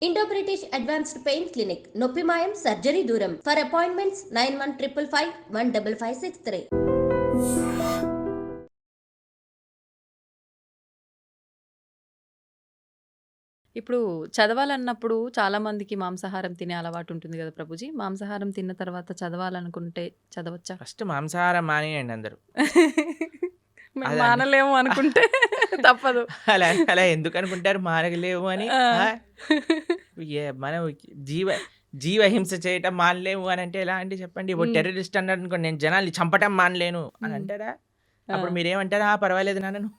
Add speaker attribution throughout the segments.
Speaker 1: Indo British advanced pain clinic నొప్పి మాయం surgery దూరం ఫర్ అపాయింట్మెంట్స్ 9155515563.
Speaker 2: ఇప్పుడు చదవాలన్నప్పుడు చాలా మందికి మాంసాహారం తినే అలవాటు ఉంటుంది కదా ప్రభుజీ. మాంసాహారం తిన్న తర్వాత చదవాలనుకుంటే చదవచ్చా?
Speaker 3: ఫస్ట్ మాంసాహారం మానేయండి అందరూ.
Speaker 2: మేము
Speaker 3: అదండి.
Speaker 2: మానలేము అనుకుంటే తప్పదు.
Speaker 3: అలా అలా ఎందుకు అనుకుంటారు మానలేము అని?
Speaker 2: ఆ!
Speaker 3: మనం జీవహింస చేయటం మానలేము అని అంటే ఎలా అండి చెప్పండి? ఇప్పుడు టెర్రరిస్ట్ అన్నాడు అనుకోండి, నేను జనాల్ని చంపటం మానలేను అని అంటారా? అప్పుడు మీరేమంటారు? పర్వాలేదు నాన్న నువ్వు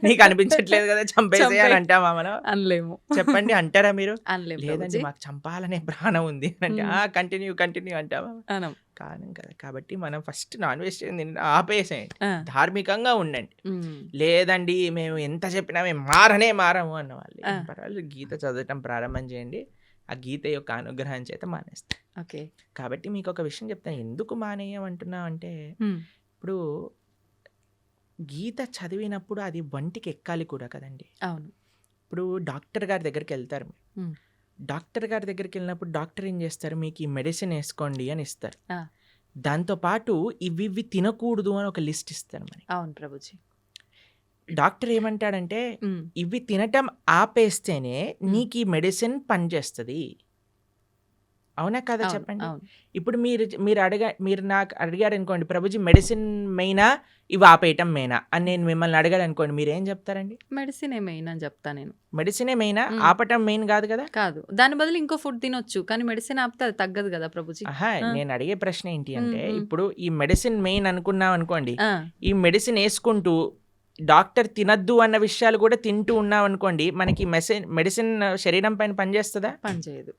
Speaker 3: నీకు అనిపించట్లేదు కదా చంపేసేయ్ అని అంటామా మనం?
Speaker 2: అనలేము.
Speaker 3: చెప్పండి అంటారా మీరు?
Speaker 2: అనలేము
Speaker 3: లేదండి
Speaker 2: ప్రభుజీ.
Speaker 3: మాకు చంపాలనే ప్రాణం ఉంది అంటే కంటిన్యూ అంటామా?
Speaker 2: అనం.
Speaker 3: కాదు కదా. కాబట్టి మనం ఫస్ట్ నాన్ వెజిటేరియన్ ఆపేసేయండి,
Speaker 2: ఆ!
Speaker 3: ధార్మికంగా ఉండండి.
Speaker 2: హ్మ్.
Speaker 3: లేదండి మేము ఎంత చెప్పినా మేము మారము అన్న వాళ్ళు పర్వాలేదు, గీత చదవటం ప్రారంభం చేయండి. ఆ గీత యొక్క అనుగ్రహం చేత మానేస్తాం.
Speaker 2: ఓకే.
Speaker 3: కాబట్టి మీకు ఒక విషయం చెప్తాను, ఎందుకు మానేయమంటున్నాం అంటే, ఇప్పుడు గీత చదివినప్పుడు అది వంటికి ఎక్కాలి కూడా కదండి.
Speaker 2: అవును.
Speaker 3: ఇప్పుడు డాక్టర్ గారి దగ్గరికి వెళ్తారు మీరు. డాక్టర్ గారి దగ్గరికి వెళ్ళినప్పుడు డాక్టర్ ఏం చేస్తారు, మీకు ఈ మెడిసిన్ వేసుకోండి అని ఇస్తారు. దాంతోపాటు ఇవి తినకూడదు అని ఒక లిస్ట్ ఇస్తారు మరి.
Speaker 2: అవును ప్రభుజీ.
Speaker 3: డాక్టర్ ఏమంటాడంటే, ఇవి తినటం ఆపేస్తేనే నీకు ఈ మెడిసిన్ పనిచేస్తుంది. అవునా కదా చెప్పండి. ఇప్పుడు మీరు నాకు అడిగారు అనుకోండి, ప్రభుజీ మెడిసిన్ మెయినా ఇవి ఆపేయటం మెయినా అని నేను మిమ్మల్ని అడిగాను అనుకోండి, మీరు ఏం చెప్తారండి?
Speaker 2: మెడిసిన్ మెయిన్ అని చెప్తా నేను.
Speaker 3: మెడిసినే మెయినా, ఆపటం మెయిన్ కాదు కదా.
Speaker 2: కాదు, దాని బదులు ఇంకో ఫుడ్ తినొచ్చు, కానీ మెడిసిన్ ఆపితే అది తగ్గదు కదా ప్రభుజీ.
Speaker 3: నేను అడిగే ప్రశ్న ఏంటి అంటే, ఇప్పుడు ఈ మెడిసిన్ మెయిన్ అనుకున్నాం అనుకోండి, ఈ మెడిసిన్ వేసుకుంటూ డాక్టర్ తినద్దు అన్న విషయాలు కూడా తింటూ ఉన్నాం అనుకోండి, మనకి మెడిసిన్ శరీరం పైన పనిచేస్తుందా?
Speaker 2: పనిచేయదు.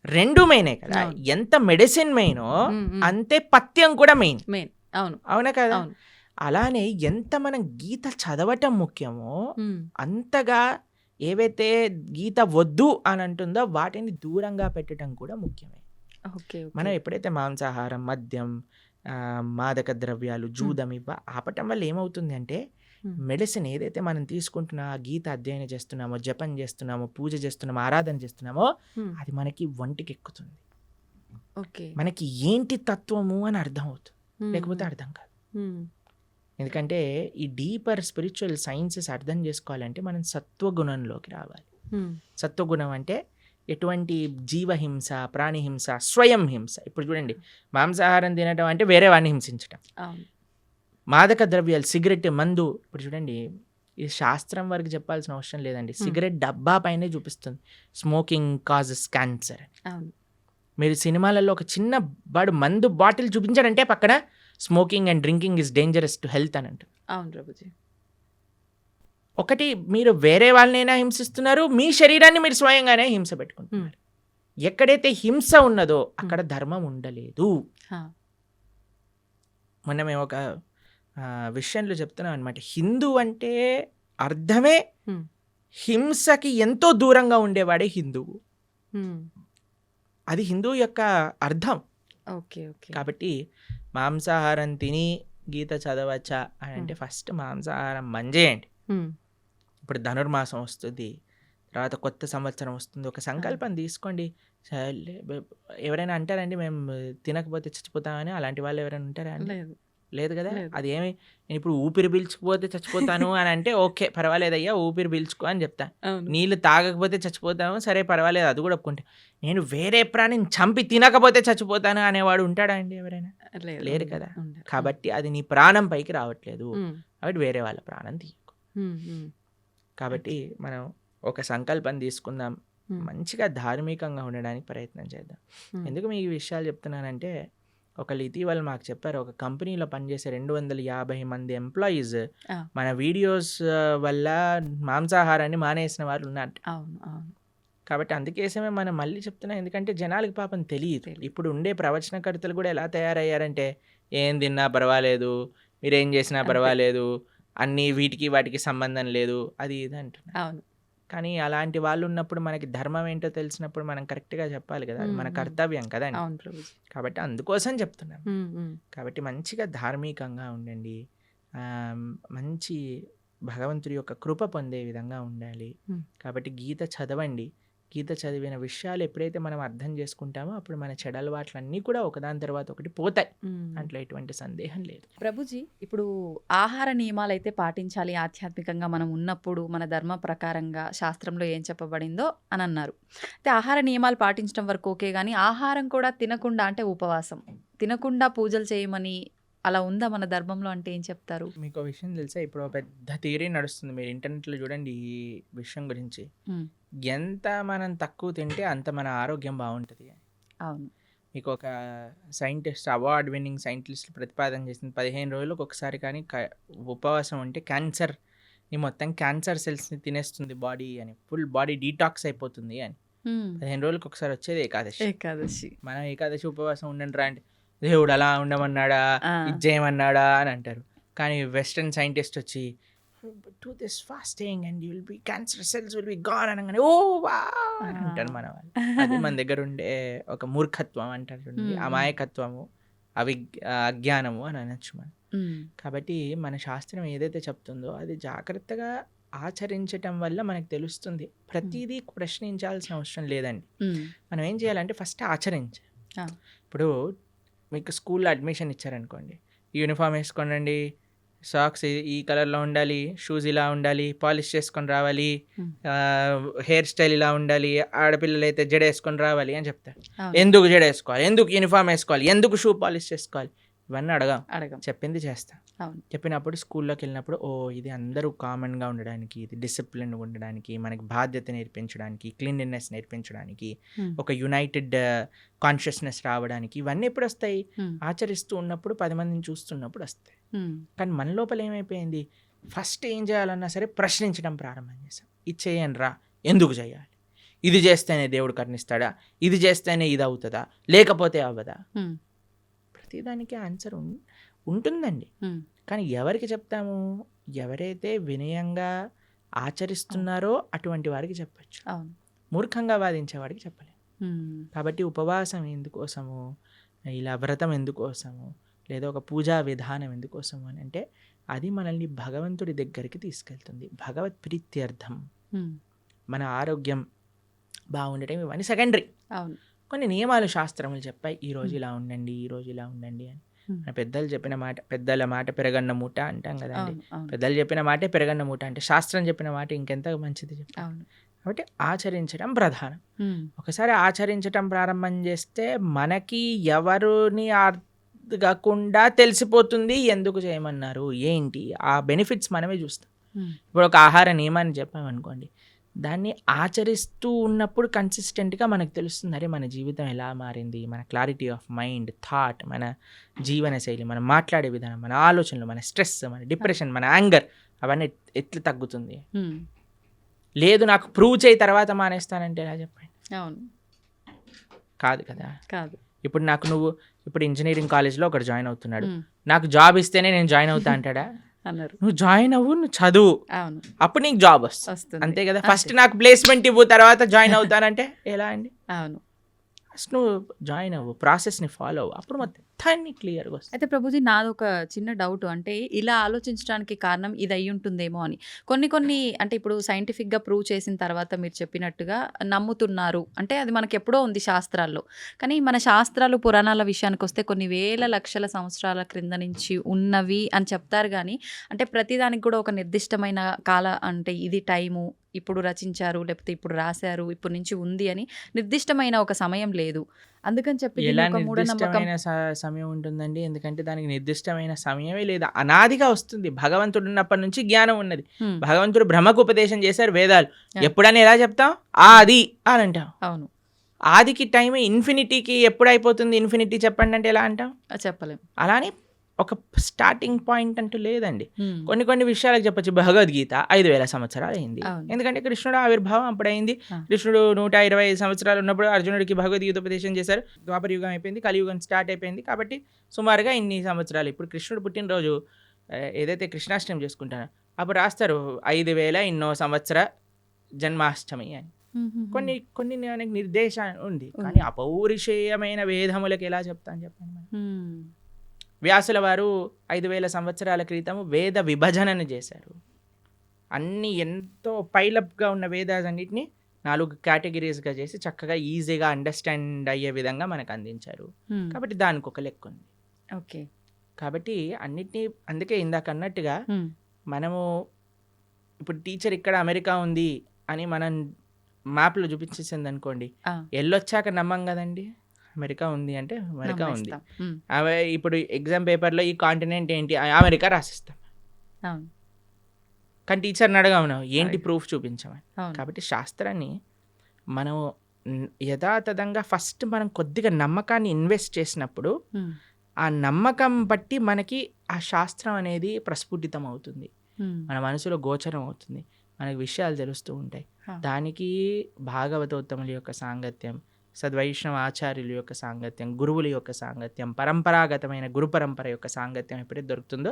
Speaker 3: రెండు మెయినే కదా. ఎంత మెడిసిన్ మెయినో అంతే పథ్యం కూడా మెయిన్. అవునా కదా. అలానే ఎంత మనం గీత చదవటం ముఖ్యమో అంతగా ఏవైతే గీత వద్దు అని అంటుందో వాటిని దూరంగా పెట్టడం కూడా ముఖ్యమే. మనం ఎప్పుడైతే మాంసాహారం, మద్యం, మాదక ద్రవ్యాలు, జూదం ఆపటం వల్ల ఏమవుతుంది అంటే, మెడిసిన్ ఏదైతే మనం తీసుకుంటున్నా, గీత అధ్యయనం చేస్తున్నామో, జపం చేస్తున్నామో, పూజ చేస్తున్నామో, ఆరాధన చేస్తున్నామో అది మనకి వంటికి ఎక్కుతుంది. మనకి ఏంటి తత్వము అని అర్థం అవుతుంది, లేకపోతే అర్థం కాదు. ఎందుకంటే ఈ డీపర్ స్పిరిచువల్ సైన్సెస్ అర్థం చేసుకోవాలంటే మనం సత్వగుణంలోకి రావాలి. సత్వగుణం అంటే ఎటువంటి జీవహింస, ప్రాణిహింస, స్వయం హింస. ఇప్పుడు చూడండి, మాంసాహారం తినడం అంటే వేరే వాడిని హింసించడం. మాదక ద్రవ్యాలు, సిగరెట్, మందు, ఇప్పుడు చూడండి, ఇది శాస్త్రం వరకు చెప్పాల్సిన అవసరం లేదండి. సిగరెట్ డబ్బా పైనే చూపిస్తుంది స్మోకింగ్ కాజెస్ క్యాన్సర్. మీరు సినిమాలలో ఒక చిన్న మందు బాటిల్ చూపించారంటే పక్కన smoking and drinking is dangerous to health అని అంటారు.
Speaker 2: అవును ప్రభుజీ.
Speaker 3: ఒకటి, మీరు వేరే వాళ్ళనైనా హింసిస్తున్నారు, మీ శరీరాన్ని మీరు స్వయంగానే హింస పెట్టుకుంటున్నారు. ఎక్కడైతే హింస ఉన్నదో అక్కడ ధర్మం ఉండలేదు. మొన్న మేము ఒక విషయంలో చెప్తున్నాం అనమాట. హిందూ అంటే అర్థమే హింసకి ఎంతో దూరంగా ఉండేవాడే హిందువు. అది హిందూ యొక్క అర్థం. కాబట్టి మాంసాహారం తిని గీత చదవచ్చా అని అంటే, ఫస్ట్ మాంసాహారం మంజేయండి. ఇప్పుడు ధనుర్మాసం వస్తుంది, తర్వాత కొత్త సంవత్సరం వస్తుంది, ఒక సంకల్పం తీసుకోండి. ఎవరైనా అంటారండి మేము తినకపోతే చచ్చిపోతామని? అలాంటి వాళ్ళు ఎవరైనా ఉంటారా అండి? లేదు కదా. అదేమి, నేను ఇప్పుడు ఊపిరి పీల్చుకుపోతే చచ్చిపోతాను అని అంటే ఓకే పర్వాలేదయ్యా, ఊపిరి పీల్చుకో అని చెప్తా. నీళ్ళు తాగకపోతే చచ్చిపోతాము, సరే పర్వాలేదు, అది కూడా ఒప్పుకుంటా. నేను వేరే ప్రాణిని చంపి తినకపోతే చచ్చిపోతాను అనేవాడు ఉంటాడా అండి ఎవరైనా? లేరు కదా. కాబట్టి అది నీ ప్రాణం పైకి రావట్లేదు, కాబట్టి వేరే వాళ్ళ ప్రాణం తీయకు. కాబట్టి మనం ఒక సంకల్పం తీసుకుందాం, మంచిగా ధార్మికంగా ఉండడానికి ప్రయత్నం చేద్దాం. ఎందుకు మీ ఈ విషయాలు చెప్తున్నానంటే, ఒకళ్ళు ఇటీవల మాకు చెప్పారు, ఒక కంపెనీలో పనిచేసే 250 మంది ఎంప్లాయీస్ మన వీడియోస్ వల్ల మాంసాహారాన్ని మానేసిన వాళ్ళు ఉన్నారు. కాబట్టి అందుకేసమే మనం మళ్ళీ చెప్తున్నాం, ఎందుకంటే జనాలకి పాపం తెలియదు. ఇప్పుడు ఉండే ప్రవచనకర్తలు కూడా ఎలా తయారయ్యారంటే, ఏం తిన్నా పర్వాలేదు, మీరేం చేసినా పర్వాలేదు, అన్నీ వీటికి వాటికి సంబంధం లేదు, అది ఇది అంటున్నారు. కానీ అలాంటి వాళ్ళు ఉన్నప్పుడు మనకి ధర్మం ఏంటో తెలిసినప్పుడు మనం కరెక్ట్గా చెప్పాలి కదా, అది మన కర్తవ్యం కదండి. కాబట్టి అందుకోసం చెప్తున్నాం. కాబట్టి మంచిగా ధార్మికంగా ఉండండి, మంచి భగవంతుడి యొక్క కృప పొందే విధంగా ఉండాలి. కాబట్టి గీత చదవండి, గీత చదివిన విషయాలు ఎప్పుడైతే మనం అర్థం చేసుకుంటామో అప్పుడు మన చెడు అలవాట్లన్నీ కూడా ఒకదాని తర్వాత ఒకటి పోతాయి. దాంట్లో ఎటువంటి సందేహం లేదు.
Speaker 2: ప్రభుజీ, ఇప్పుడు ఆహార నియమాలు అయితే పాటించాలి ఆధ్యాత్మికంగా మనం ఉన్నప్పుడు, మన ధర్మ ప్రకారంగా శాస్త్రంలో ఏం చెప్పబడిందో అని అన్నారు. అయితే ఆహార నియమాలు పాటించడం వరకు ఓకే, కానీ ఆహారం కూడా తినకుండా, అంటే ఉపవాసం తినకుండా పూజలు చేయమని అలా ఉందా మన ధర్మంలో, అంటే ఏం చెప్తారు?
Speaker 3: మీకు విషయం తెలుసా, ఇప్పుడు పెద్ద థియరీ నడుస్తుంది, మీరు ఇంటర్నెట్లో చూడండి ఈ విషయం గురించి. ఎంత మనం తక్కువ తింటే అంత మన ఆరోగ్యం బాగుంటుంది.
Speaker 2: అవును.
Speaker 3: మీకు ఒక సైంటిస్ట్, అవార్డ్ విన్నింగ్ సైంటిస్ట్ ప్రతిపాదన చేసింది 15 రోజులకు ఒకసారి కానీ ఉపవాసం ఉంటే క్యాన్సర్ని మొత్తం క్యాన్సర్ సెల్స్ని తినేస్తుంది బాడీ అని, ఫుల్ బాడీ డీటాక్స్ అయిపోతుంది అని. 15 రోజులకు ఒకసారి వచ్చేది ఏకాదశి. మనం ఏకాదశి ఉపవాసం ఉండండి రా అంటే దేవుడు అలా ఉండమన్నాడా, ఇది చేయమన్నాడా అని అంటారు. కానీ వెస్టర్న్ సైంటిస్ట్ వచ్చి do this fasting and you will be cancer cells will be gone అనగానే ఓ వా అని అంటారు మన వాళ్ళు. అది మన దగ్గర ఉండే ఒక మూర్ఖత్వం అంటారు, అమాయకత్వము, అజ్ఞానము అని అనొచ్చు మనం. కాబట్టి మన శాస్త్రం ఏదైతే చెప్తుందో అది జాగ్రత్తగా ఆచరించటం వల్ల మనకు తెలుస్తుంది. ప్రతిదీ ప్రశ్నించాల్సిన అవసరం లేదండి. మనం ఏం చేయాలంటే ఫస్ట్ ఆచరించాలి. ఇప్పుడు మీకు స్కూల్లో అడ్మిషన్ ఇచ్చారనుకోండి, యూనిఫామ్ వేసుకోండి, సాక్స్ ఈ కలర్లో ఉండాలి, షూస్ ఇలా ఉండాలి, పాలిష్ చేసుకొని రావాలి, హెయిర్ స్టైల్ ఇలా ఉండాలి, ఆడపిల్లలు అయితే జడ వేసుకొని రావాలి అని చెప్తారు. ఎందుకు జడ వేసుకోవాలి, ఎందుకు యూనిఫామ్ వేసుకోవాలి, ఎందుకు షూ పాలిష్ చేసుకోవాలి, ఇవన్నీ అడగం, చెప్పింది చేస్తాం. చెప్పినప్పుడు స్కూల్లోకి వెళ్ళినప్పుడు ఓ ఇది అందరూ కామన్గా ఉండడానికి, ఇది డిసిప్లిన్గా ఉండడానికి, మనకి బాధ్యత నేర్పించడానికి, క్లీన్లీనెస్ నేర్పించడానికి, ఒక యునైటెడ్ కాన్షియస్నెస్ రావడానికి, ఇవన్నీ ఎప్పుడు వస్తాయి? ఆచరిస్తూ ఉన్నప్పుడు, 10 మందిని చూస్తున్నప్పుడు వస్తాయి. కానీ మన లోపల ఏమైపోయింది, ఫస్ట్ ఏం చేయాలన్నా సరే ప్రశ్నించడం ప్రారంభం చేసాం. ఇది చేయండి రా, ఎందుకు చేయాలి, ఇది చేస్తేనే దేవుడు కరుణిస్తాడా, ఇది చేస్తేనే ఇది అవుతుందా, లేకపోతే అవ్వదా? ప్రతిదానికి ఆన్సర్ ఉంటుందండి. కానీ ఎవరికి చెప్తాము? ఎవరైతే వినయంగా ఆచరిస్తున్నారో అటువంటి వారికి చెప్పచ్చు. మూర్ఖంగా వాదించే వాడికి చెప్పలేము. కాబట్టి ఉపవాసం ఎందుకోసము, ఇలా వ్రతం ఎందుకోసము, లేదా ఒక పూజా విధానం ఎందుకోసము అని అంటే అది మనల్ని భగవంతుడి దగ్గరికి తీసుకెళ్తుంది. భగవత్ ప్రీత్యర్థం, మన ఆరోగ్యం బాగుండటం, ఇవన్నీ సెకండరీ. కొన్ని నియమాలు శాస్త్రములు చెప్పాయి, ఈరోజు ఇలా ఉండండి, ఈరోజు ఇలా ఉండండి అని. మన పెద్దలు చెప్పిన మాట, పెద్దల మాట పెరగన్న మూట అంటాం కదండి. పెద్దలు చెప్పిన మాటే పెరగన్న మూట అంటే శాస్త్రం చెప్పిన మాట ఇంకెంత మంచిది చెప్పాలి. కాబట్టి ఆచరించడం ప్రధానం. ఒకసారి ఆచరించడం ప్రారంభం చేస్తే మనకి ఎవరిని అర్థకాకుండా తెలిసిపోతుంది ఎందుకు చేయమన్నారు, ఏంటి ఆ బెనిఫిట్స్ మనమే చూస్తాం. ఇప్పుడు ఒక ఆహార నియమాన్ని చెప్పామనుకోండి, దాన్ని ఆచరిస్తూ ఉన్నప్పుడు కన్సిస్టెంట్గా మనకు తెలుస్తుంది, అరే మన జీవితం ఎలా మారింది, మన క్లారిటీ ఆఫ్ మైండ్, థాట్, మన జీవన శైలి, మనం మాట్లాడే విధానం, మన ఆలోచనలు, మన స్ట్రెస్, మన డిప్రెషన్, మన యాంగర్, అవన్నీ ఎట్లా తగ్గుతుంది. లేదు నాకు ప్రూవ్ చేయి తర్వాత మానేస్తానంటే ఎలా చెప్పండి? అవును, కాదు కదా. ఇప్పుడు నువ్వు ఇప్పుడు ఇంజనీరింగ్ కాలేజ్లో ఒకటి జాయిన్ అవుతున్నాడు, నాకు జాబ్ ఇస్తేనే నేను జాయిన్ అవుతా అంటాడా? అన్నారు. నువ్వు జాయిన్ అవ్వు, నువ్వు చదువు, అప్పుడు నీకు జాబ్ వస్తుంది, అంతే కదా. ఫస్ట్ నాకు ప్లేస్మెంట్ ఇవ్వు, తర్వాత జాయిన్ అవుతానంటే ఎలా అండి? అవును, ఫస్ట్ నువ్వు జాయిన్ అవ్వు, ప్రాసెస్ని ఫాలో అవ్వు, అప్పుడు మొత్తం క్లియర్గా వస్తుంది.
Speaker 2: అయితే ప్రభుజీ, నాదొక చిన్న డౌట్, అంటే ఇలా ఆలోచించడానికి కారణం ఇది అయి ఉంటుందేమో అని. కొన్ని అంటే ఇప్పుడు సైంటిఫిక్గా ప్రూవ్ చేసిన తర్వాత మీరు చెప్పినట్టుగా నమ్ముతున్నారు అంటే అది మనకి ఎప్పుడో ఉంది శాస్త్రాల్లో. కానీ మన శాస్త్రాలు, పురాణాల విషయానికి వస్తే కొన్ని వేల లక్షల సంవత్సరాల క్రింద నుంచి ఉన్నవి అని చెప్తారు. కానీ అంటే ప్రతిదానికి కూడా ఒక నిర్దిష్టమైన అంటే ఇది టైము, ఇప్పుడు రచించారు, లేకపోతే ఇప్పుడు రాశారు, ఇప్పటి నుంచి ఉంది అని నిర్దిష్టమైన ఒక సమయం లేదు. అందుకని చెప్పి
Speaker 3: నిర్దిష్టమైన సమయం ఉంటుందండి, ఎందుకంటే దానికి నిర్దిష్టమైన సమయమే లేదు, అనాదిగా వస్తుంది. భగవంతుడు ఉన్నప్పటి నుంచి జ్ఞానం ఉన్నది. భగవంతుడు బ్రహ్మకు ఉపదేశం చేశారు వేదాలు. ఎప్పుడని ఎలా చెప్తాం? ఆది అని అంటాం. అవును, ఆదికి టైం ఇన్ఫినిటీకి ఎప్పుడు అయిపోతుంది? ఇన్ఫినిటీ చెప్పండి అంటే ఎలా అంటాం? చెప్పలేం. అలానే ఒక స్టార్టింగ్ పాయింట్ అంటూ లేదండి. కొన్ని విషయాలకు చెప్పచ్చు. భగవద్గీత 5000 సంవత్సరాలు అయింది, ఎందుకంటే కృష్ణుడు ఆవిర్భావం అప్పుడైంది. కృష్ణుడు 125 సంవత్సరాలు ఉన్నప్పుడు అర్జునుడికి భగవద్గీత ఉపదేశం చేశారు. ద్వాపర యుగం అయిపోయింది, కలియుగం స్టార్ట్ అయిపోయింది. కాబట్టి సుమారుగా ఇన్ని సంవత్సరాలు. ఇప్పుడు కృష్ణుడు పుట్టినరోజు ఏదైతే కృష్ణాష్టమి చేసుకుంటారో అప్పుడు రాస్తారు 5000 ఇన్నో సంవత్సర జన్మాష్టమి అని. కొన్ని నిర్దేశాలు ఉంది, కానీ అపౌరుషేయమైన వేదములకు ఎలా చెప్తాను చెప్పండి. వ్యాసుల వారు 5000 సంవత్సరాల క్రితం వేద విభజనను చేశారు. అన్ని ఎంతో పైలప్గా ఉన్న వేదాలన్నింటినీ 4 కేటగిరీస్‌గా చేసి చక్కగా ఈజీగా అండర్‌స్టాండ్ అయ్యే విధంగా మనకు అందించారు.
Speaker 2: హ్మ్.
Speaker 3: కాబట్టి దానికొక లెక్కుంది.
Speaker 2: ఓకే.
Speaker 3: కాబట్టి అన్నిటిని అందుకే ఇందాకన్నట్టుగా
Speaker 2: హ్మ్.
Speaker 3: మనము ఇప్పుడు టీచర్ ఇక్కడ అమెరికా ఉంది అని మనం మ్యాప్‌లో చూపించేసిందనుకోండి,
Speaker 2: ఆ!
Speaker 3: ఎళ్ళొచ్చాక నమ్మం గదండీ! అమెరికా ఉంది అంటే అమెరికా ఉంది.
Speaker 2: నమ్మేస్తాం. హ్మ్.
Speaker 3: ఇప్పుడు ఎగ్జామ్ పేపర్‌లో ఈ కాంటినెంట్ ఏంటి? అమెరికా రాసిస్తాం.
Speaker 2: అవును.
Speaker 3: కానీ టీచర్‌ని అడగము ఏంటి
Speaker 2: అడగం.
Speaker 3: ప్రూఫ్ చూపించమని.
Speaker 2: అవును.
Speaker 3: కాబట్టి శాస్త్రాన్ని మనం యథాతథంగా ఫస్ట్ మనం కొద్దిగా నమ్మకాన్ని ఇన్వెస్ట్ చేసినప్పుడు,
Speaker 2: హ్మ్.
Speaker 3: ఆ నమ్మకం బట్టి మనకి ఆ శాస్త్రం అనేది ప్రస్ఫుటితం అవుతుంది.
Speaker 2: హ్మ్.
Speaker 3: మన మనసులో గోచరం అవుతుంది. మనకు విషయాలు తెలుస్తూ ఉంటాయి.
Speaker 2: ఆ!
Speaker 3: దానికి భాగవతోత్తముల యొక్క సాంగత్యం, సద్వైష్ణవ ఆచార్యుల యొక్క సాంగత్యం, గురువుల యొక్క సాంగత్యం, పరంపరాగతమైన గురు పరంపర యొక్క సాంగత్యం ఎప్పుడైతే దొరుకుతుందో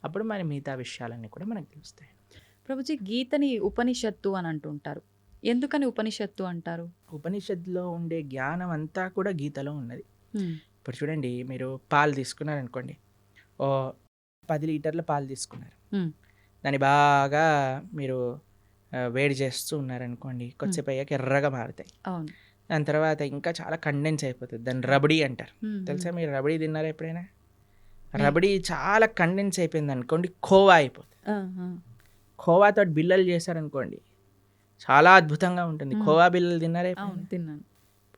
Speaker 3: అప్పుడు మరి మిగతా విషయాలన్నీ కూడా మనకు తెలుస్తాయి.
Speaker 2: ప్రభుజీ గీతని ఉపనిషత్తు అని అంటుంటారు. ఎందుకని ఉపనిషత్తు అంటారు?
Speaker 3: ఉపనిషత్తులో ఉండే జ్ఞానం అంతా కూడా గీతలో ఉన్నది.
Speaker 2: హ్మ్.
Speaker 3: ఇప్పుడు చూడండి, మీరు పాలు తీసుకున్నారనుకోండి, ఓ 10 లీటర్ల పాలు తీసుకున్నారు.
Speaker 2: హ్మ్.
Speaker 3: దాన్ని బాగా మీరు వేడి చేస్తూ ఉన్నారనుకోండి, కొద్దిసేపు అయ్యాక ఎర్రగా మారుతాయి.
Speaker 2: అవును.
Speaker 3: దాని తర్వాత ఇంకా చాలా కండెన్స్ అయిపోతుంది. దాన్ని రబడీ అంటారు.
Speaker 2: హ్మ్.
Speaker 3: తెలుసా మీరు రబడీ తిన్నారా ఎప్పుడైనా?
Speaker 2: హ్మ్.
Speaker 3: రబడీ చాలా కండెన్స్ అయిపోయింది అనుకోండి, ఖోవా అయిపోతుంది.
Speaker 2: ఆ! ఆ!
Speaker 3: ఖోవాతో బిల్లలు చేశారనుకోండి, చాలా అద్భుతంగా ఉంటుంది.
Speaker 2: హ్మ్.
Speaker 3: ఖోవా బిల్లలు తిన్నారా
Speaker 2: అవును.
Speaker 3: ఎప్పుడైనా?
Speaker 2: తిన్నాను.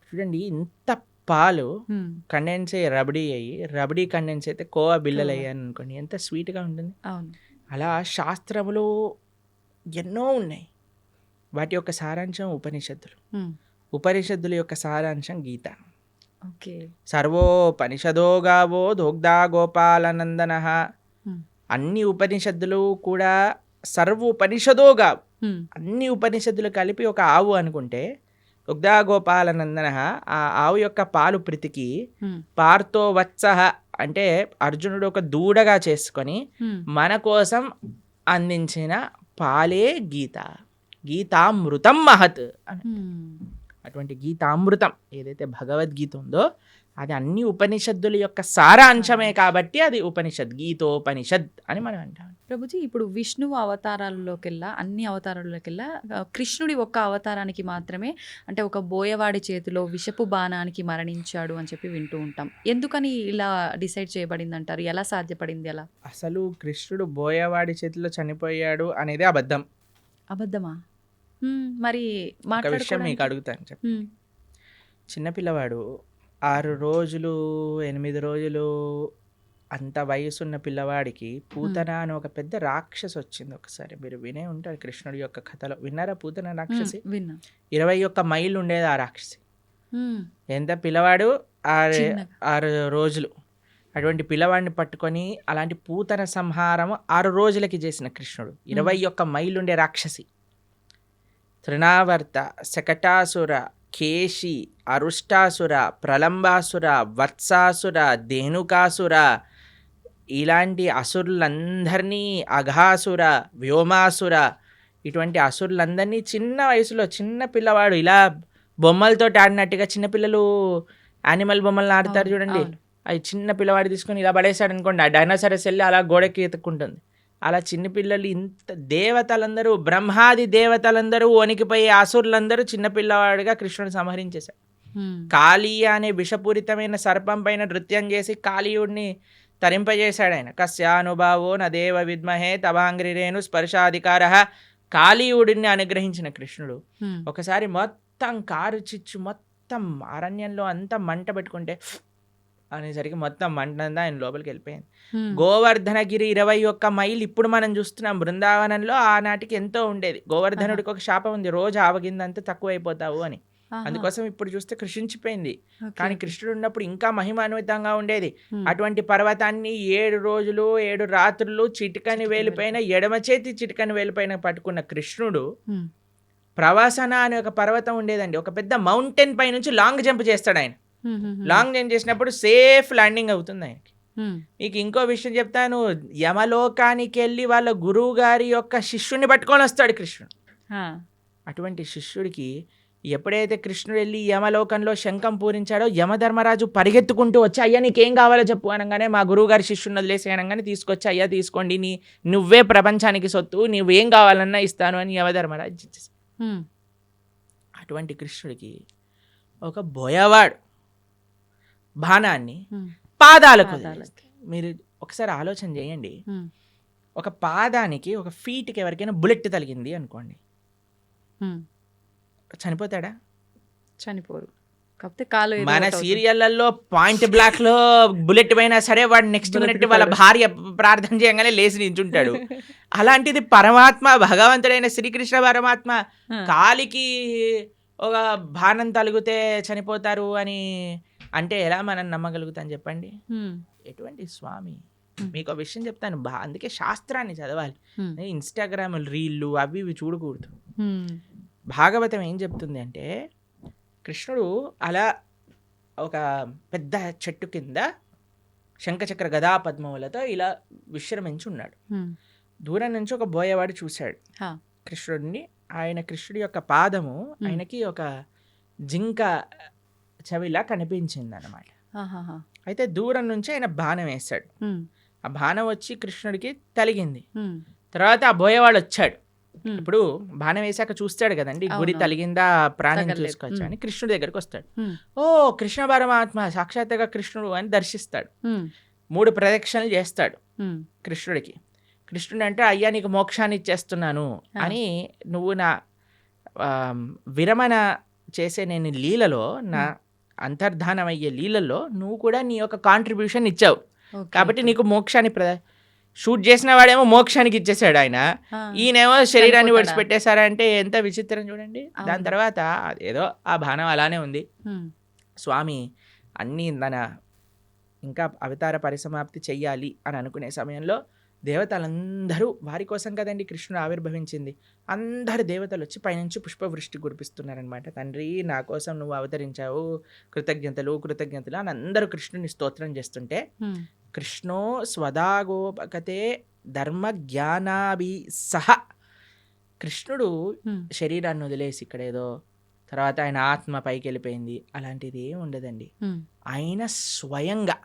Speaker 3: చూడండి, ఇంత పాలు
Speaker 2: హ్మ్.
Speaker 3: కండెన్స్ అయ్యి రబడీ అయ్యి, రబడీ కండెన్స్ అయితే కోవా బిల్లలు
Speaker 2: కోవా.
Speaker 3: అయ్యాయి అనుకోండి, ఎంత స్వీట్గా ఉంటుంది.
Speaker 2: అవును.
Speaker 3: అలా శాస్త్రములు ఎన్నో ఉన్నాయి. వాటి యొక్క సారాంశం ఉపనిషత్తులు.
Speaker 2: హ్మ్.
Speaker 3: ఉపనిషత్తుల యొక్క సారాంశం గీత.
Speaker 2: ఓకే.
Speaker 3: సర్వోపనిషదో గావో దోగ్ధా గోపాలనందన.
Speaker 2: హ్మ్.
Speaker 3: అన్ని ఉపనిషత్తులు కూడా సర్వోపనిషదో గావు,
Speaker 2: హ్మ్.
Speaker 3: అన్ని ఉపనిషత్తులు కలిపి ఒక ఆవు అనుకుంటే, దుగ్ధా గోపాలనందన, ఆ ఆవు యొక్క పాలు ప్రీతికి
Speaker 2: హ్మ్.
Speaker 3: పార్థో వత్సః అంటే అర్జునుడు ఒక దూడగా చేసుకొని
Speaker 2: హ్మ్.
Speaker 3: మన కోసం అందించిన పాలే గీత. గీతామృతం మహత్ అని.
Speaker 2: హ్మ్.
Speaker 3: అటువంటి గీతామృతం ఏదైతే భగవద్గీత ఉందో అది అన్ని ఉపనిషత్తుల యొక్క సారాంశమే కాబట్టి అది ఉపనిషత్, గీతోపనిషద్ అని మనం అంటాం.
Speaker 2: ప్రభుజీ ఇప్పుడు విష్ణువు అవతారాల్లోకెల్లా అన్ని అవతారాల్లోకెల్లా కృష్ణుడి ఒక్క అవతారానికి మాత్రమే అంటే ఒక బోయవాడి చేతిలో విషపు బాణానికి మరణించాడు అని చెప్పి వింటూ ఉంటాం. ఎందుకని ఇలా డిసైడ్ చేయబడింది అంటారు? ఎలా సాధ్యపడింది అలా?
Speaker 3: అసలు కృష్ణుడు బోయవాడి చేతిలో చనిపోయాడు అనేది అబద్ధం.
Speaker 2: అబద్ధమా? మరి
Speaker 3: ఒక విషయం మీకు
Speaker 2: మాట్లాడుకోవడానికి
Speaker 3: అడుగుతాను చెప్పండి.
Speaker 2: హ్మ్.
Speaker 3: చిన్నపిల్లవాడు 6 రోజులు 8 రోజులు అంత వయసున్న పిల్లవాడికి పూతన అని ఒక పెద్ద రాక్షసి వచ్చింది. ఒకసారి మీరు వినే ఉంటారు కృష్ణుడి యొక్క కథలో. విన్నారా పూతన రాక్షసి?
Speaker 2: విన్నా.
Speaker 3: 21 మైళ్ళు ఉండేది ఆ రాక్షసి.
Speaker 2: హ్మ్.
Speaker 3: ఎంత పిల్లవాడు?
Speaker 2: చిన్నగా.
Speaker 3: 6 రోజులు. అటువంటి పిల్లవాడిని పట్టుకొని అలాంటి పూతన సంహారం 6 రోజులకి చేసిన కృష్ణుడు. 21 మైళ్ళు ఉండే రాక్షసి. తృణావర్త, శకటాసుర, కేశి, అరుష్టాసుర, ప్రలంబాసుర, వత్సాసుర, ధేనుకాసుర, ఇలాంటి అసురులందరినీ, అఘాసుర, వ్యోమాసుర, ఇటువంటి అసురులందరినీ చిన్న వయసులో చిన్న పిల్లవాడు ఇలా బొమ్మలతో ఆడినట్టుగా, చిన్నపిల్లలు యానిమల్ బొమ్మలను ఆడతారు చూడండి,
Speaker 2: అవును.
Speaker 3: అవి చిన్న పిల్లవాడు తీసుకొని ఇలా పడేశాడు అనుకోండి, ఆ డైనోసారస్ వెళ్ళి అలా గోడకి ఎత్తుకుంటుంది. అలా చిన్నపిల్లలు ఇంత దేవతలందరూ, బ్రహ్మాది దేవతలందరూ వణికిపోయి అసురులందరూ చిన్నపిల్లవాడిగా కృష్ణుడు సంహరించేశాడు. కాళీయ అనే విషపూరితమైన సర్పం పైన నృత్యం చేసి కాళీయుడిని తరింపజేశాడు ఆయన. కస్యానుభావో నదేవ విద్మహే తవాంగ్రిరేణు స్పర్శాధికార. కాళీయుడిని అనుగ్రహించిన కృష్ణుడు ఒకసారి మొత్తం కారు చిచ్చు మొత్తం అరణ్యంలో అంతా మంట పెట్టుకుంటే అనేసరికి మొత్తం మంటంతా ఆయన లోపలికి వెళ్ళిపోయింది. గోవర్ధనగిరి 21 మైళ్ళు ఇప్పుడు మనం చూస్తున్నాం. బృందావనంలో ఆనాటికి ఎంతో ఉండేది. గోవర్ధనుడికి ఒక శాపం ఉంది, రోజు ఆవగిందంతా తక్కువ అయిపోతావు అని. అందుకోసం ఇప్పుడు చూస్తే కృషించిపోయింది. కానీ కృష్ణుడు ఉన్నప్పుడు ఇంకా మహిమాన్వితంగా ఉండేది. అటువంటి పర్వతాన్ని 7 రోజులు 7 రాత్రులు చిటికని వేలిపైన, ఎడమ చేతి చిటికని వేలిపైన పట్టుకున్న కృష్ణుడు ప్రవాసన అనే ఒక పర్వతం ఉండేదండి. ఒక పెద్ద మౌంటైన్ పై నుంచి లాంగ్ జంప్ చేస్తాడు ఆయన. లాంగ్ జంప్ చేసినప్పుడు సేఫ్ ల్యాండింగ్ అవుతుంది ఆయనకి. మీకు ఇంకో విషయం చెప్తాను, యమలోకానికి వెళ్ళి వాళ్ళ గురువు గారి యొక్క శిష్యుని పట్టుకొని వస్తాడు కృష్ణుడు. అటువంటి శిష్యుడికి ఎప్పుడైతే కృష్ణుడు వెళ్ళి యమలోకంలో శంఖం పూరించాడో, యమధర్మరాజు పరిగెత్తుకుంటూ వచ్చి, అయ్యా నీకేం కావాలో చెప్పు అనగానే, మా గురువు గారి శిష్యుని వదిలేసి అనగానే తీసుకొచ్చి, అయ్యా తీసుకోండి, నువ్వే ప్రపంచానికి సొత్తు, నువ్వేం కావాలన్నా ఇస్తాను అని యమధర్మరాజు ఇచ్చేసాడు. అటువంటి కృష్ణుడికి ఒక బోయవాడు బాణాన్ని పాదాలకు వదిలేస్తే, మీరు ఒకసారి ఆలోచన చేయండి, ఒక పాదానికి ఒక ఫీట్కి ఎవరికైనా బుల్లెట్ తగిలింది అనుకోండి, చనిపోతాడా?
Speaker 2: చనిపోరు. కాకపోతే కాలు ఏదో
Speaker 3: మన
Speaker 2: ఒకటి అవుతుంది.
Speaker 3: సీరియళ్లలో పాయింట్ బ్లాక్ లో బుల్లెట్ పోయినా సరే వాడు నెక్స్ట్ మినిట్ వాళ్ళ భార్య ప్రార్థన చేయగానే లేచి నించుంటాడు. అలాంటిది పరమాత్మ, భగవంతుడైన శ్రీకృష్ణ పరమాత్మ కాలికి ఒక బాణం తలిగితే చనిపోతారు అని అంటే ఎలా మనం నమ్మగలుగుతాం చెప్పండి? ఎటువంటి స్వామి! మీకు ఒక విషయం చెప్తాను, అందుకే శాస్త్రాన్ని చదవాలి. ఇన్స్టాగ్రామ్ రీళ్ళు అవి ఇవి చూడకూడదు. భాగవతం ఏం చెప్తుంది అంటే, కృష్ణుడు అలా ఒక పెద్ద చెట్టు కింద శంఖచక్ర గదా పద్మములతో ఇలా విశ్రమించి ఉన్నాడు. దూరం నుంచి ఒక బోయవాడు చూశాడు కృష్ణుడిని. కృష్ణుడి యొక్క పాదము ఆయనకి ఒక జింక చెవిలా కనిపించింది అన్నమాట. అయితే దూరం నుంచి ఆయన బాణం వేశాడు. ఆ బాణం వచ్చి కృష్ణుడికి తలిగింది. తర్వాత ఆ బోయవాడు వచ్చాడు. ఇప్పుడు బాణం వేసాక చూస్తాడు కదండి, గురి తలిగిందా, ప్రాణం చూసుకోవచ్చా అని కృష్ణుడి దగ్గరికి వస్తాడు. ఓ కృష్ణ పరమాత్మ సాక్షాత్తుగా కృష్ణుడు అని దర్శిస్తాడు. 3 ప్రదక్షిణలు చేస్తాడు కృష్ణుడికి. కృష్ణుడు అంటే, అయ్యా నీకు మోక్షాన్ని ఇచ్చేస్తున్నాను అని, నువ్వు నా విరమణ చేసే నేను లీలలో, నా అంతర్ధానం అయ్యే లీలలో నువ్వు కూడా నీ యొక్క కాంట్రిబ్యూషన్ ఇచ్చావు కాబట్టి నీకు మోక్షాన్ని షూట్ చేసిన వాడేమో మోక్షానికి ఇచ్చేసాడు ఆయన, ఈయనేమో శరీరాన్ని విడిచిపెట్టేశారంటే ఎంత విచిత్రం చూడండి. దాని తర్వాత ఏదో ఆ బాణం అలానే ఉంది. స్వామి అన్నీ ఇంకా అవతార పరిసమాప్తి చెయ్యాలి అని అనుకునే సమయంలో దేవతలందరూ, వారి కోసం కదండి కృష్ణుడు ఆవిర్భవించింది, అందరు దేవతలు వచ్చి పైనుంచి పుష్పవృష్టి కురిపిస్తున్నారనమాట. తండ్రి నా కోసం నువ్వు అవతరించావు, కృతజ్ఞతలు కృతజ్ఞతలు అని అందరూ కృష్ణుని స్తోత్రం చేస్తుంటే, కృష్ణో స్వదాగోపకతే ధర్మ జ్ఞానాభి సహ, కృష్ణుడు శరీరాన్ని వదిలేసి ఇక్కడ ఏదో తర్వాత ఆయన ఆత్మ పైకి వెళ్ళిపోయింది అలాంటిది ఏమి ఉండదండి. ఆయన స్వయంగా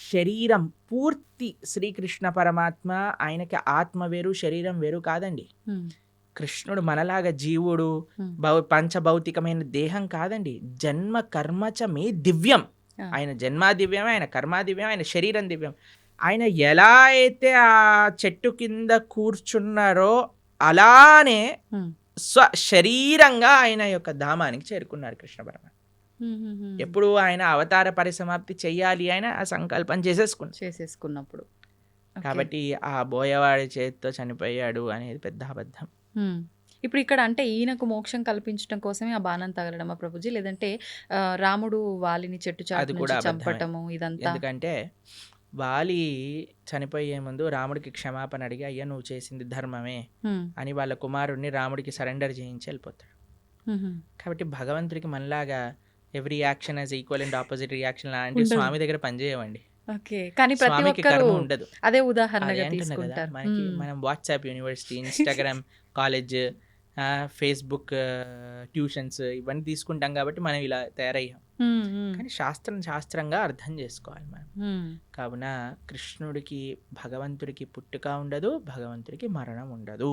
Speaker 3: శరీరం పూర్తి శ్రీకృష్ణ పరమాత్మ, ఆయనకి ఆత్మ వేరు శరీరం వేరు కాదండి. కృష్ణుడు మనలాగా జీవుడు పంచభౌతికమైన దేహం కాదండి. జన్మ కర్మచ మే దివ్యం. ఆయన జన్మ దివ్యమే, ఆయన కర్మ దివ్యం, ఆయన శరీరం దివ్యం. ఆయన ఎలా అయితే ఆ చెట్టు కింద కూర్చున్నారో అలానే శరీరంగా ఆయన యొక్క ధామానికి చేరుకున్నారు కృష్ణ పరమాత్మ. ఎప్పుడు ఆయన అవతార పరిసమాప్తి చెయ్యాలి ఆయన ఆ సంకల్పం చేసేసుకున్నప్పుడు. కాబట్టి ఆ బోయవాడి చేతితో చనిపోయాడు అనేది పెద్ద అబద్ధం.
Speaker 2: ఇప్పుడు ఇక్కడ అంటే ఈయనకు మోక్షం కల్పించడం కోసమే ఆ బాణం తగలడమా ప్రభుజీ, లేదంటే రాముడు వాలిని చెట్టు చాటు నుంచి చంపటము ఇదంతా?
Speaker 3: ఎందుకంటే వాలి చనిపోయే ముందు రాముడికి క్షమాపణ అడిగి, అయ్యా నువ్వు చేసింది ధర్మమే అని వాళ్ళ కుమారుడిని రాముడికి సరెండర్ చేయించి వెళ్ళిపోతాడు. కాబట్టి భగవంతుడికి మనలాగా every action as equal and opposite reaction లాంటి స్వామి దగ్గర పనిచేయవండి.
Speaker 2: కానీ ప్రతి ఒక్కరు
Speaker 3: ఉండదు.
Speaker 2: అదే ఉదాహరణగా తీసుకుంటారు.
Speaker 3: మనకి మనం WhatsApp university, Instagram college, Facebook tuitions ఇవన్నీ తీసుకుంటాం కాబట్టి మనం ఇలా తయారయ్యాం. కానీ శాస్త్రంగా అర్థం చేసుకోవాలి మనం. కావున కృష్ణుడికి భగవంతుడికి పుట్టుక ఉండదు, భగవంతుడికి మరణం ఉండదు.